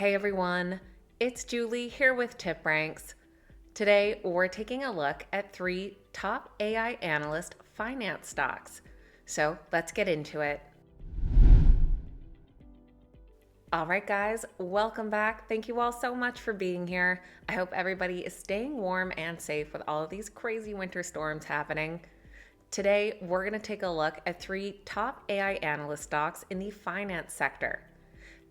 Hey everyone, it's Julie here with TipRanks. Today we're taking a look at 3 top AI analyst finance stocks. So let's get into it. Alright guys, welcome back. Thank you all so much for being here. I hope everybody is staying warm and safe with all of these crazy winter storms happening. Today we're going to take a look at 3 top AI analyst stocks in the finance sector.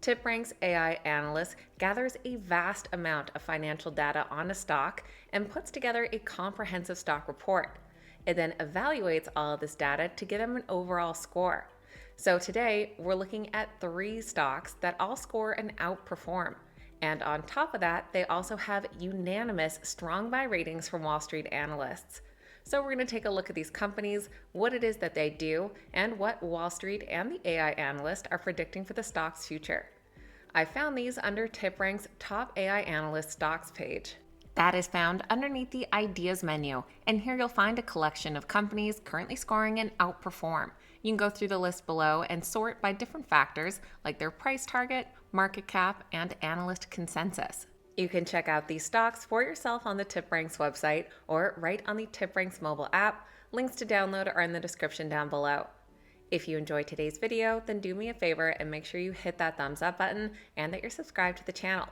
TipRanks AI Analyst gathers a vast amount of financial data on a stock and puts together a comprehensive stock report. It then evaluates all of this data to give them an overall score. So today, we're looking at 3 stocks that all score and outperform. And on top of that, they also have unanimous strong buy ratings from Wall Street analysts. So we're going to take a look at these companies, what it is that they do, and what Wall Street and the AI analyst are predicting for the stock's future. I found these under TipRanks' Top AI Analyst Stocks page. That is found underneath the Ideas menu, and here you'll find a collection of companies currently scoring and outperform. You can go through the list below and sort by different factors like their price target, market cap, and analyst consensus. You can check out these stocks for yourself on the TipRanks website or right on the TipRanks mobile app. Links to download are in the description down below. If you enjoyed today's video, then do me a favor and make sure you hit that thumbs up button and that you're subscribed to the channel.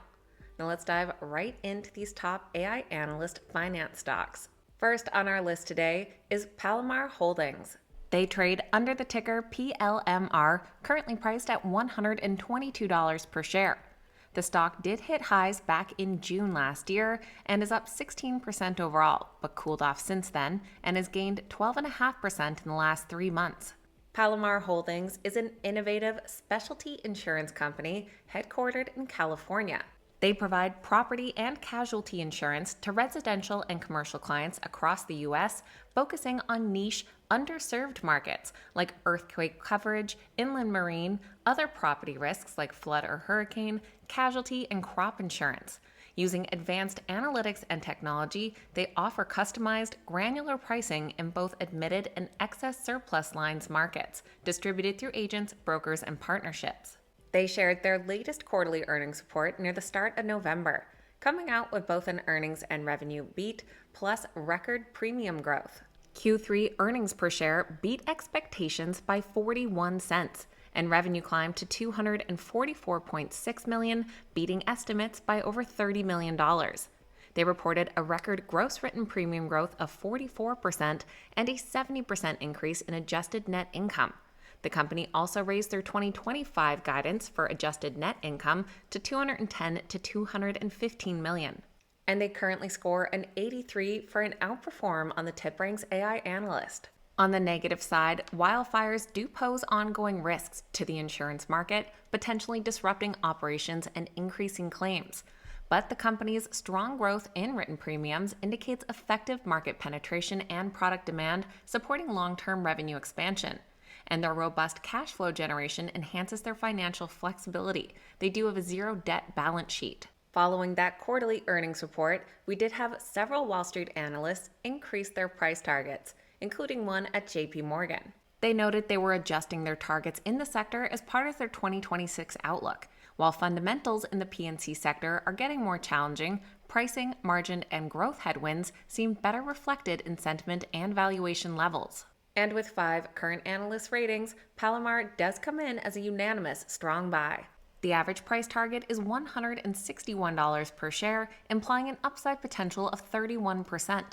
Now let's dive right into these top AI analyst finance stocks. First on our list today is Palomar Holdings. They trade under the ticker PLMR, currently priced at $122 per share. The stock did hit highs back in June last year and is up 16% overall, but cooled off since then and has gained 12.5% in the last 3 months. Palomar Holdings is an innovative specialty insurance company headquartered in California. They provide property and casualty insurance to residential and commercial clients across the U.S., focusing on niche, underserved markets like earthquake coverage, inland marine, other property risks like flood or hurricane, casualty, and crop insurance. Using advanced analytics and technology, they offer customized, granular pricing in both admitted and excess surplus lines markets, distributed through agents, brokers, and partnerships. They shared their latest quarterly earnings report near the start of November, coming out with both an earnings and revenue beat, plus record premium growth. Q3 earnings per share beat expectations by 41 cents, and revenue climbed to $244.6 million, beating estimates by over $30 million. They reported a record gross written premium growth of 44% and a 70% increase in adjusted net income. The company also raised their 2025 guidance for adjusted net income to $210 to $215 million. And they currently score an 83 for an outperform on the TipRanks AI Analyst. On the negative side, wildfires do pose ongoing risks to the insurance market, potentially disrupting operations and increasing claims. But the company's strong growth in written premiums indicates effective market penetration and product demand, supporting long-term revenue expansion. And their robust cash flow generation enhances their financial flexibility. They do have a zero debt balance sheet. Following that quarterly earnings report, we did have several Wall Street analysts increase their price targets, including one at JP Morgan. They noted they were adjusting their targets in the sector as part of their 2026 outlook. While fundamentals in the P&C sector are getting more challenging, pricing, margin, and growth headwinds seem better reflected in sentiment and valuation levels. And with 5 current analyst ratings, Palomar does come in as a unanimous strong buy. The average price target is $161 per share, implying an upside potential of 31%.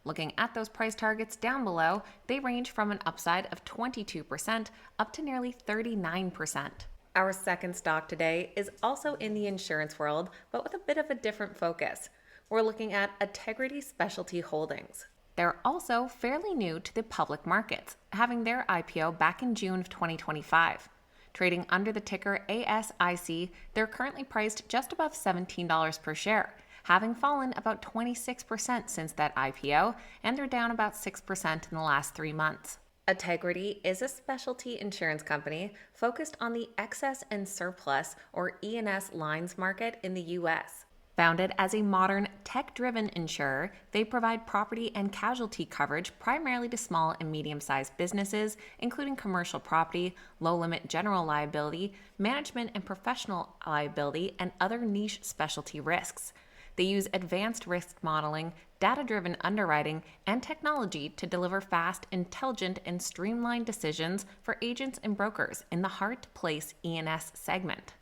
Looking at those price targets down below, they range from an upside of 22% up to nearly 39%. Our second stock today is also in the insurance world, but with a bit of a different focus. We're looking at Ategrity Specialty Holdings. They're also fairly new to the public markets, having their IPO back in June of 2025. Trading under the ticker ASIC, they're currently priced just above $17 per share, having fallen about 26% since that IPO, and they're down about 6% in the last 3 months. Ategrity is a specialty insurance company focused on the excess and surplus, or E&S lines market in the U.S. Founded as a modern, tech-driven insurer, they provide property and casualty coverage primarily to small and medium-sized businesses, including commercial property, low-limit general liability, management and professional liability, and other niche specialty risks. They use advanced risk modeling, data-driven underwriting, and technology to deliver fast, intelligent, and streamlined decisions for agents and brokers in the hard-to-place E&S segment.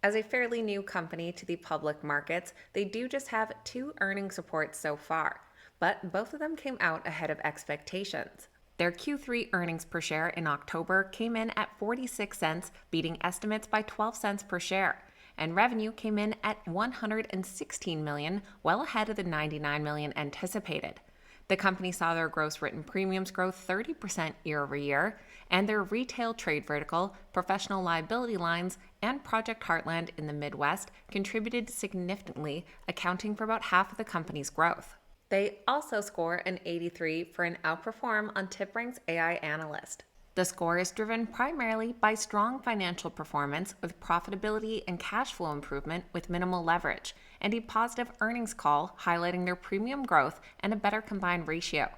As a fairly new company to the public markets, they do just have 2 earnings reports so far, but both of them came out ahead of expectations. Their Q3 earnings per share in October came in at 46 cents, beating estimates by 12 cents per share, and revenue came in at $116 million, well ahead of the $99 million anticipated. The company saw their gross written premiums grow 30% year over year, and their retail trade vertical, professional liability lines, and Project Heartland in the Midwest contributed significantly, accounting for about half of the company's growth. They also score an 83 for an outperform on TipRank's AI Analyst. The score is driven primarily by strong financial performance with profitability and cash flow improvement with minimal leverage, and a positive earnings call highlighting their premium growth and a better combined ratio.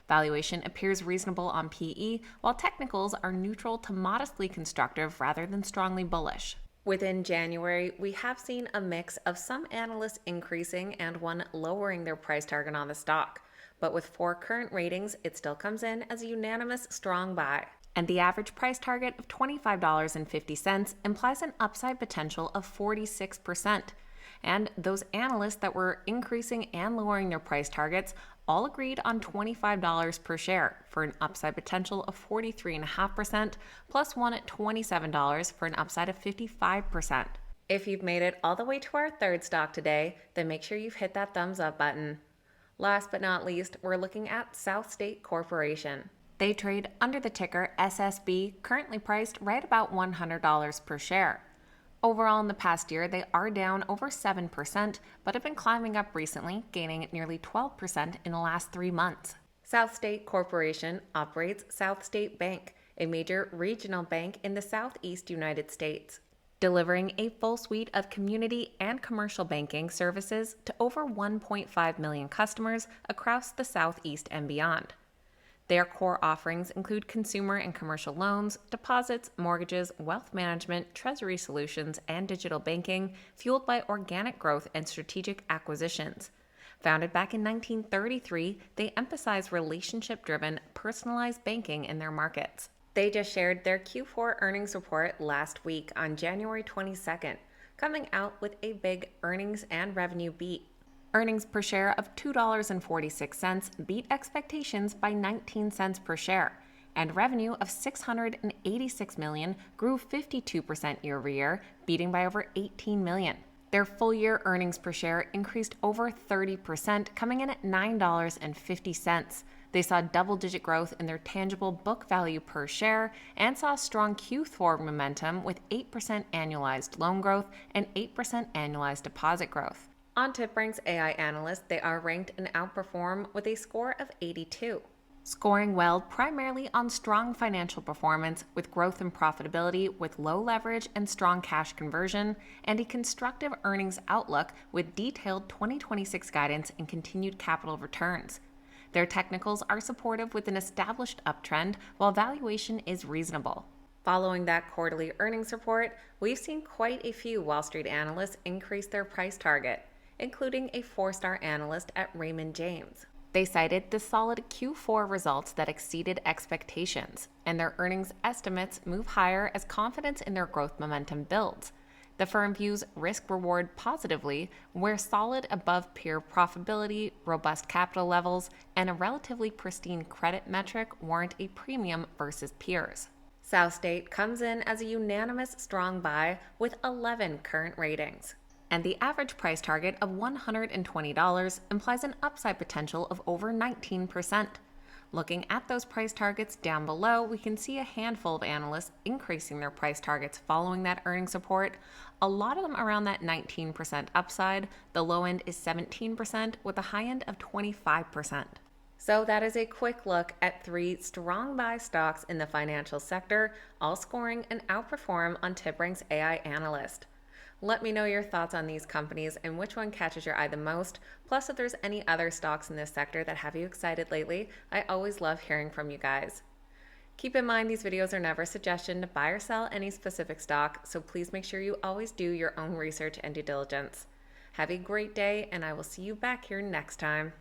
Valuation appears reasonable on PE, while technicals are neutral to modestly constructive rather than strongly bullish. Within January, we have seen a mix of some analysts increasing and one lowering their price target on the stock. But with 4 current ratings, it still comes in as a unanimous strong buy. And the average price target of $25.50 implies an upside potential of 46%. And those analysts that were increasing and lowering their price targets all agreed on $25 per share for an upside potential of 43.5%, plus one at $27 for an upside of 55%. If you've made it all the way to our third stock today, then make sure you've hit that thumbs up button. Last but not least, we're looking at SouthState Corporation. They trade under the ticker SSB, currently priced right about $100 per share. Overall, in the past year, they are down over 7%, but have been climbing up recently, gaining nearly 12% in the last 3 months. SouthState Corporation operates SouthState Bank, a major regional bank in the Southeast United States, delivering a full suite of community and commercial banking services to over 1.5 million customers across the Southeast and beyond. Their core offerings include consumer and commercial loans, deposits, mortgages, wealth management, treasury solutions, and digital banking, fueled by organic growth and strategic acquisitions. Founded back in 1933, they emphasize relationship-driven, personalized banking in their markets. They just shared their Q4 earnings report last week on January 22nd, coming out with a big earnings and revenue beat. Earnings per share of $2.46 beat expectations by 19 cents per share, and revenue of $686 million grew 52% year over year, beating by over $18 million. Their full-year earnings per share increased over 30%, coming in at $9.50. They saw double-digit growth in their tangible book value per share and saw strong Q4 momentum with 8% annualized loan growth and 8% annualized deposit growth. On TipRank's AI Analyst, they are ranked an outperform with a score of 82. Scoring well primarily on strong financial performance with growth and profitability with low leverage and strong cash conversion, and a constructive earnings outlook with detailed 2026 guidance and continued capital returns. Their technicals are supportive with an established uptrend, while valuation is reasonable. Following that quarterly earnings report, we've seen quite a few Wall Street analysts increase their price target, including a 4-star analyst at Raymond James. They cited the solid Q4 results that exceeded expectations, and their earnings estimates move higher as confidence in their growth momentum builds. The firm views risk-reward positively, where solid above-peer profitability, robust capital levels, and a relatively pristine credit metric warrant a premium versus peers. SouthState comes in as a unanimous strong buy with 11 current ratings. And the average price target of $120 implies an upside potential of over 19%. Looking at those price targets down below, we can see a handful of analysts increasing their price targets following that earnings report, a lot of them around that 19% upside. The low end is 17%, with a high end of 25%. So that is a quick look at 3 strong buy stocks in the financial sector, all scoring an outperform on TipRank's AI Analyst. Let me know your thoughts on these companies and which one catches your eye the most. Plus, if there's any other stocks in this sector that have you excited lately, I always love hearing from you guys. Keep in mind these videos are never a suggestion to buy or sell any specific stock, so please make sure you always do your own research and due diligence. Have a great day, and I will see you back here next time.